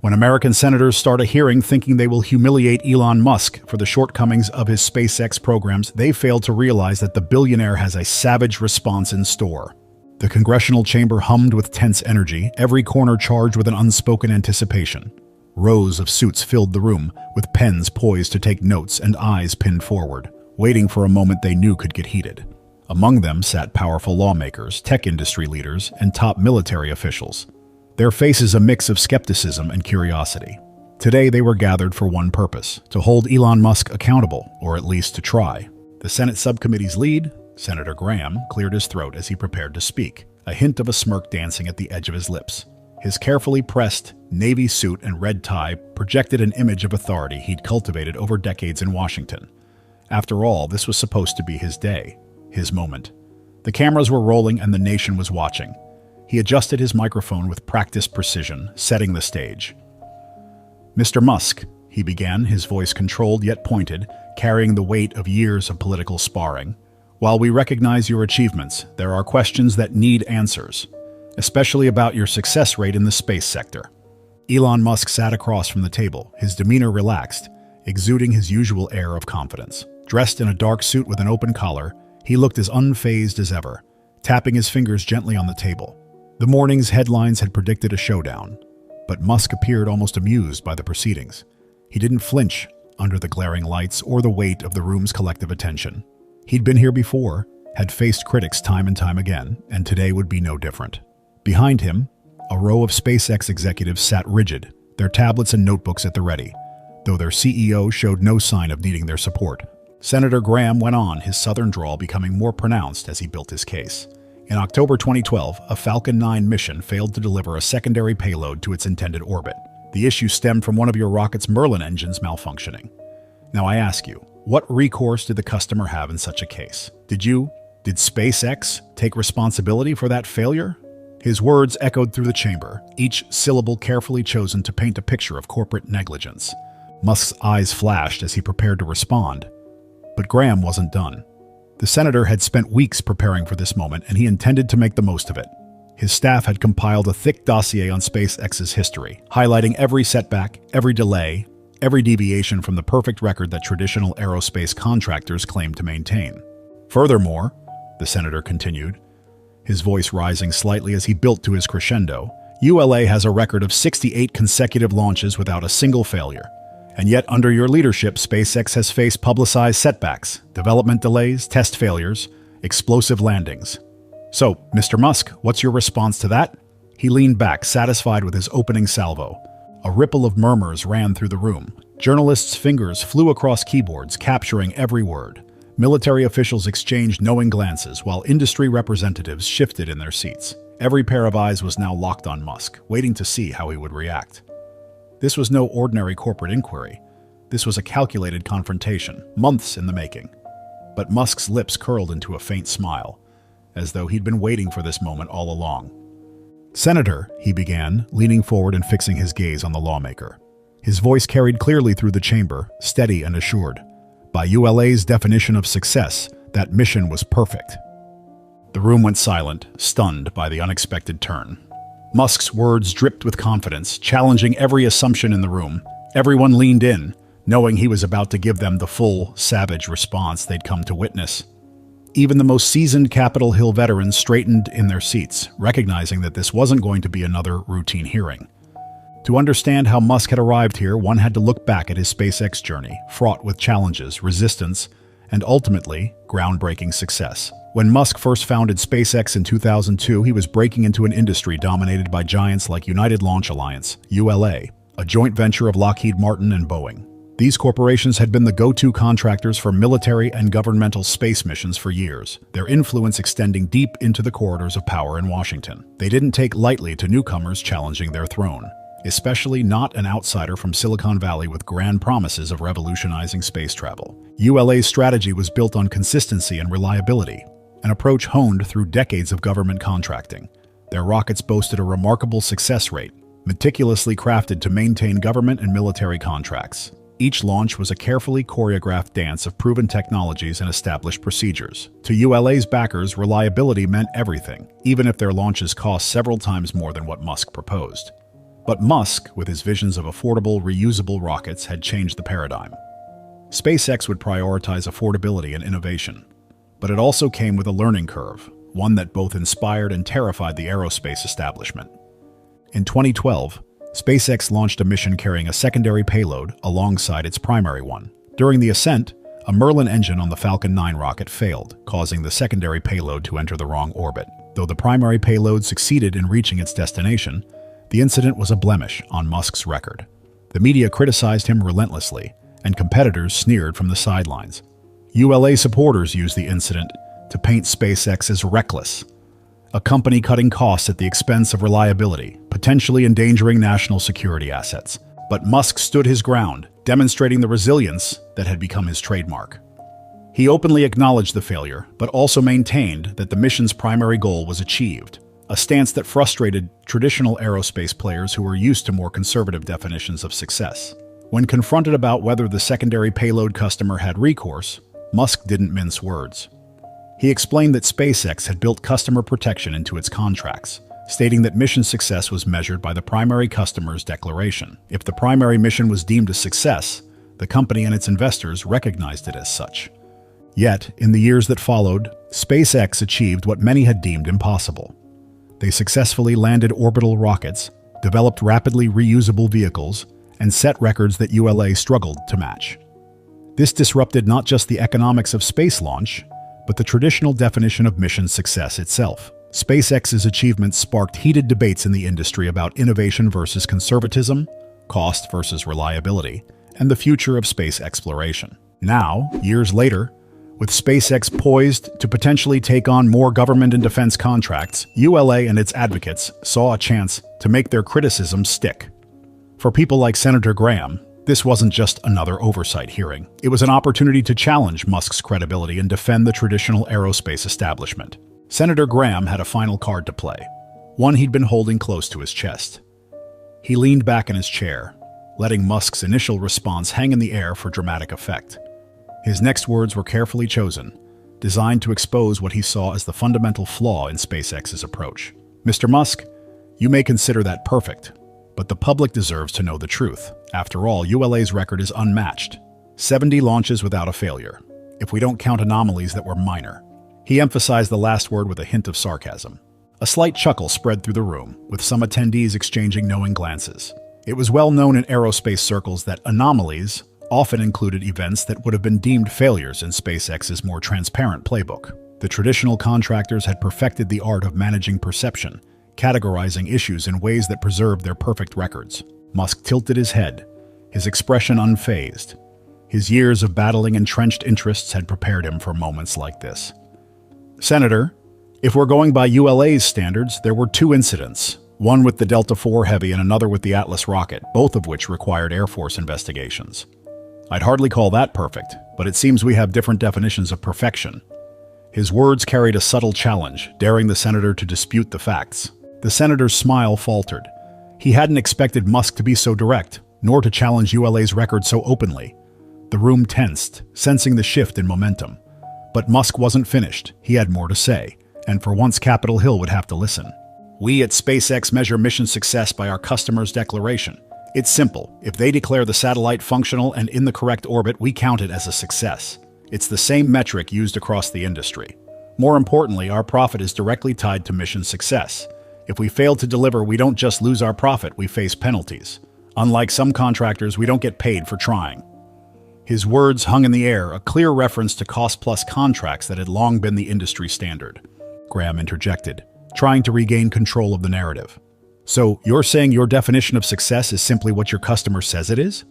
When American senators start a hearing thinking they will humiliate Elon Musk for the shortcomings of his SpaceX programs, they fail to realize that the billionaire has a savage response in store. The congressional chamber hummed with tense energy, every corner charged with an unspoken anticipation. Rows of suits filled the room, with pens poised to take notes and eyes pinned forward, waiting for a moment they knew could get heated. Among them sat powerful lawmakers, tech industry leaders, and top military officials. Their faces a mix of skepticism and curiosity. Today they were gathered for one purpose, to hold Elon Musk accountable, or at least to try. The Senate subcommittee's lead, Senator Graham, cleared his throat as he prepared to speak, a hint of a smirk dancing at the edge of his lips. His carefully pressed navy suit and red tie projected an image of authority he'd cultivated over decades in Washington. After all, this was supposed to be his day, his moment. The cameras were rolling and the nation was watching. He adjusted his microphone with practiced precision, setting the stage. "Mr. Musk," he began, his voice controlled yet pointed, carrying the weight of years of political sparring. "While we recognize your achievements, there are questions that need answers, especially about your success rate in the space sector." Elon Musk sat across from the table, his demeanor relaxed, exuding his usual air of confidence. Dressed in a dark suit with an open collar, he looked as unfazed as ever, tapping his fingers gently on the table. The morning's headlines had predicted a showdown, but Musk appeared almost amused by the proceedings. He didn't flinch under the glaring lights or the weight of the room's collective attention. He'd been here before, had faced critics time and time again, and today would be no different. Behind him, a row of SpaceX executives sat rigid, their tablets and notebooks at the ready, though their CEO showed no sign of needing their support. Senator Graham went on, his southern drawl becoming more pronounced as he built his case. In October 2012, a Falcon 9 mission failed to deliver a secondary payload to its intended orbit. The issue stemmed from one of your rocket's Merlin engines malfunctioning. Now I ask you, what recourse did the customer have in such a case? Did SpaceX take responsibility for that failure? His words echoed through the chamber, each syllable carefully chosen to paint a picture of corporate negligence. Musk's eyes flashed as he prepared to respond. But Graham wasn't done. The senator had spent weeks preparing for this moment, and he intended to make the most of it. His staff had compiled a thick dossier on SpaceX's history, highlighting every setback, every delay, every deviation from the perfect record that traditional aerospace contractors claim to maintain. Furthermore, the senator continued, his voice rising slightly as he built to his crescendo, ULA has a record of 68 consecutive launches without a single failure. And yet, under your leadership, SpaceX has faced publicized setbacks, development delays, test failures, explosive landings. So, Mr. Musk, what's your response to that? He leaned back, satisfied with his opening salvo. A ripple of murmurs ran through the room. Journalists' fingers flew across keyboards, capturing every word. Military officials exchanged knowing glances, while industry representatives shifted in their seats. Every pair of eyes was now locked on Musk, waiting to see how he would react. This was no ordinary corporate inquiry. This was a calculated confrontation, months in the making. But Musk's lips curled into a faint smile, as though he'd been waiting for this moment all along. "Senator," he began, leaning forward and fixing his gaze on the lawmaker. His voice carried clearly through the chamber, steady and assured. By ULA's definition of success, that mission was perfect. The room went silent, stunned by the unexpected turn. Musk's words dripped with confidence, challenging every assumption in the room. Everyone leaned in, knowing he was about to give them the full, savage response they'd come to witness. Even the most seasoned Capitol Hill veterans straightened in their seats, recognizing that this wasn't going to be another routine hearing. To understand how Musk had arrived here, one had to look back at his SpaceX journey, fraught with challenges, resistance, and ultimately, groundbreaking success. When Musk first founded SpaceX in 2002, he was breaking into an industry dominated by giants like United Launch Alliance, ULA, a joint venture of Lockheed Martin and Boeing. These corporations had been the go-to contractors for military and governmental space missions for years, their influence extending deep into the corridors of power in Washington. They didn't take lightly to newcomers challenging their throne, especially not an outsider from Silicon Valley with grand promises of revolutionizing space travel. ULA's strategy was built on consistency and reliability, an approach honed through decades of government contracting. Their rockets boasted a remarkable success rate, meticulously crafted to maintain government and military contracts. Each launch was a carefully choreographed dance of proven technologies and established procedures. To ULA's backers, reliability meant everything, even if their launches cost several times more than what Musk proposed. But Musk, with his visions of affordable, reusable rockets, had changed the paradigm. SpaceX would prioritize affordability and innovation. But it also came with a learning curve, one that both inspired and terrified the aerospace establishment. In 2012, SpaceX launched a mission carrying a secondary payload alongside its primary one. During the ascent, a Merlin engine on the Falcon 9 rocket failed, causing the secondary payload to enter the wrong orbit. Though the primary payload succeeded in reaching its destination, the incident was a blemish on Musk's record. The media criticized him relentlessly, and competitors sneered from the sidelines. ULA supporters used the incident to paint SpaceX as reckless, a company cutting costs at the expense of reliability, potentially endangering national security assets. But Musk stood his ground, demonstrating the resilience that had become his trademark. He openly acknowledged the failure, but also maintained that the mission's primary goal was achieved, a stance that frustrated traditional aerospace players who were used to more conservative definitions of success. When confronted about whether the secondary payload customer had recourse, Musk didn't mince words. He explained that SpaceX had built customer protection into its contracts, stating that mission success was measured by the primary customer's declaration. If the primary mission was deemed a success, the company and its investors recognized it as such. Yet, in the years that followed, SpaceX achieved what many had deemed impossible. They successfully landed orbital rockets, developed rapidly reusable vehicles, and set records that ULA struggled to match. This disrupted not just the economics of space launch, but the traditional definition of mission success itself. SpaceX's achievements sparked heated debates in the industry about innovation versus conservatism, cost versus reliability, and the future of space exploration. Now, years later, with SpaceX poised to potentially take on more government and defense contracts, ULA and its advocates saw a chance to make their criticism stick. For people like Senator Graham, this wasn't just another oversight hearing. It was an opportunity to challenge Musk's credibility and defend the traditional aerospace establishment. Senator Graham had a final card to play, one he'd been holding close to his chest. He leaned back in his chair, letting Musk's initial response hang in the air for dramatic effect. His next words were carefully chosen, designed to expose what he saw as the fundamental flaw in SpaceX's approach. "Mr. Musk, you may consider that perfect, but the public deserves to know the truth. After all, ULA's record is unmatched. 70 launches without a failure, if we don't count anomalies that were minor." He emphasized the last word with a hint of sarcasm. A slight chuckle spread through the room, with some attendees exchanging knowing glances. It was well known in aerospace circles that anomalies often included events that would have been deemed failures in SpaceX's more transparent playbook. The traditional contractors had perfected the art of managing perception, categorizing issues in ways that preserved their perfect records. Musk tilted his head, his expression unfazed. His years of battling entrenched interests had prepared him for moments like this. "Senator, if we're going by ULA's standards, there were two incidents, one with the Delta IV Heavy and another with the Atlas rocket, both of which required Air Force investigations. I'd hardly call that perfect, but it seems we have different definitions of perfection." His words carried a subtle challenge, daring the senator to dispute the facts. The senator's smile faltered. He hadn't expected Musk to be so direct, nor to challenge ULA's record so openly. The room tensed, sensing the shift in momentum. But Musk wasn't finished. He had more to say, and for once Capitol Hill would have to listen. "We at SpaceX measure mission success by our customer's declaration. It's simple. If they declare the satellite functional and in the correct orbit, we count it as a success. It's the same metric used across the industry. More importantly, our profit is directly tied to mission success. If we fail to deliver, we don't just lose our profit, we face penalties. Unlike some contractors, we don't get paid for trying." His words hung in the air, a clear reference to cost-plus contracts that had long been the industry standard. Graham interjected, trying to regain control of the narrative. "So, you're saying your definition of success is simply what your customer says it is?"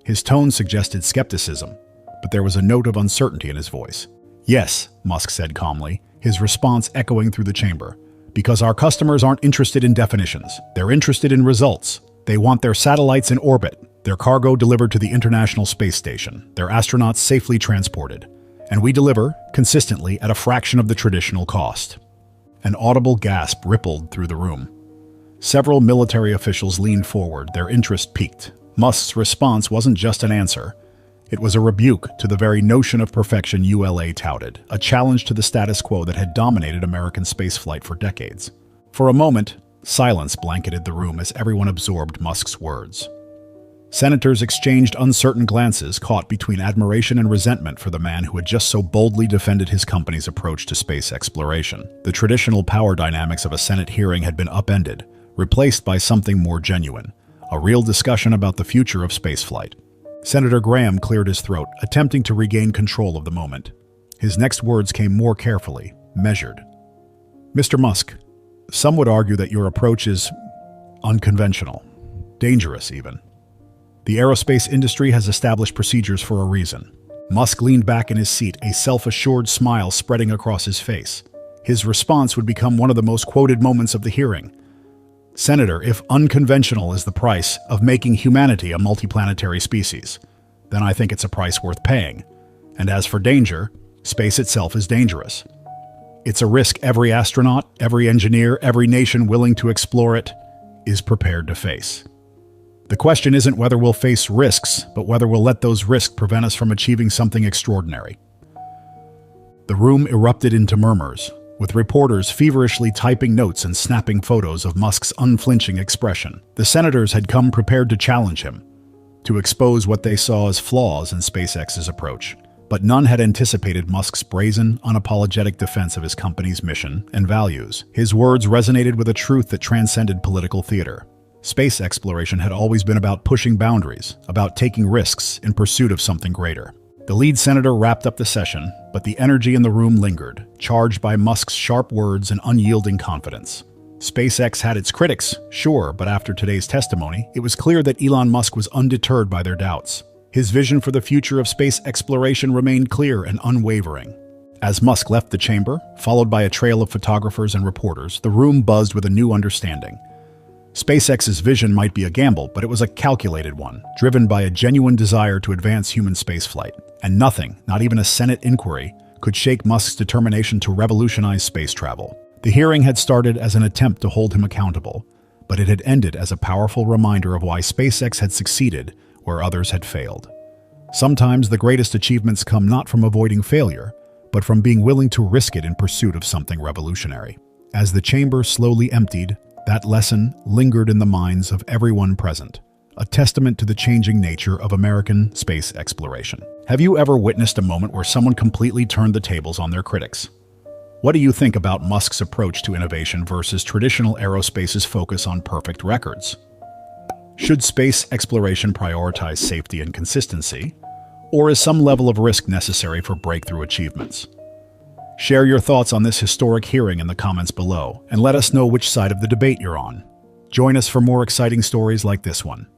His tone suggested skepticism, but there was a note of uncertainty in his voice. "Yes," Musk said calmly, his response echoing through the chamber. "Because our customers aren't interested in definitions. They're interested in results. They want their satellites in orbit, their cargo delivered to the International Space Station, their astronauts safely transported. And we deliver, consistently, at a fraction of the traditional cost." An audible gasp rippled through the room. Several military officials leaned forward, their interest piqued. Musk's response wasn't just an answer. It was a rebuke to the very notion of perfection ULA touted, a challenge to the status quo that had dominated American spaceflight for decades. For a moment, Silence blanketed the room as everyone absorbed Musk's words. Senators exchanged uncertain glances caught between admiration and resentment for the man who had just so boldly defended his company's approach to space exploration. The traditional power dynamics of a Senate hearing had been upended, replaced by something more genuine, a real discussion about the future of spaceflight. Senator Graham cleared his throat, attempting to regain control of the moment. His next words came more carefully, measured. Mr. Musk, some would argue that your approach is unconventional, dangerous even. The aerospace industry has established procedures for a reason. Musk leaned back in his seat, a self-assured smile spreading across his face. His response would become one of the most quoted moments of the hearing. Senator, if unconventional is the price of making humanity a multiplanetary species, then I think it's a price worth paying. And as for danger, space itself is dangerous. It's a risk every astronaut, every engineer, every nation willing to explore it is prepared to face. The question isn't whether we'll face risks, but whether we'll let those risks prevent us from achieving something extraordinary. The room erupted into murmurs, with reporters feverishly typing notes and snapping photos of Musk's unflinching expression. The senators had come prepared to challenge him, to expose what they saw as flaws in SpaceX's approach. But none had anticipated Musk's brazen, unapologetic defense of his company's mission and values. His words resonated with a truth that transcended political theater. Space exploration had always been about pushing boundaries, about taking risks in pursuit of something greater. The lead senator wrapped up the session, but the energy in the room lingered, charged by Musk's sharp words and unyielding confidence. SpaceX had its critics, sure, but after today's testimony, it was clear that Elon Musk was undeterred by their doubts. His vision for the future of space exploration remained clear and unwavering. As Musk left the chamber, followed by a trail of photographers and reporters, the room buzzed with a new understanding. SpaceX's vision might be a gamble, but it was a calculated one, driven by a genuine desire to advance human spaceflight. And nothing, not even a Senate inquiry, could shake Musk's determination to revolutionize space travel. The hearing had started as an attempt to hold him accountable, but it had ended as a powerful reminder of why SpaceX had succeeded where others had failed. Sometimes the greatest achievements come not from avoiding failure, but from being willing to risk it in pursuit of something revolutionary. As the chamber slowly emptied, that lesson lingered in the minds of everyone present, a testament to the changing nature of American space exploration. Have you ever witnessed a moment where someone completely turned the tables on their critics? What do you think about Musk's approach to innovation versus traditional aerospace's focus on perfect records? Should space exploration prioritize safety and consistency, or is some level of risk necessary for breakthrough achievements? Share your thoughts on this historic hearing in the comments below, and let us know which side of the debate you're on. Join us for more exciting stories like this one.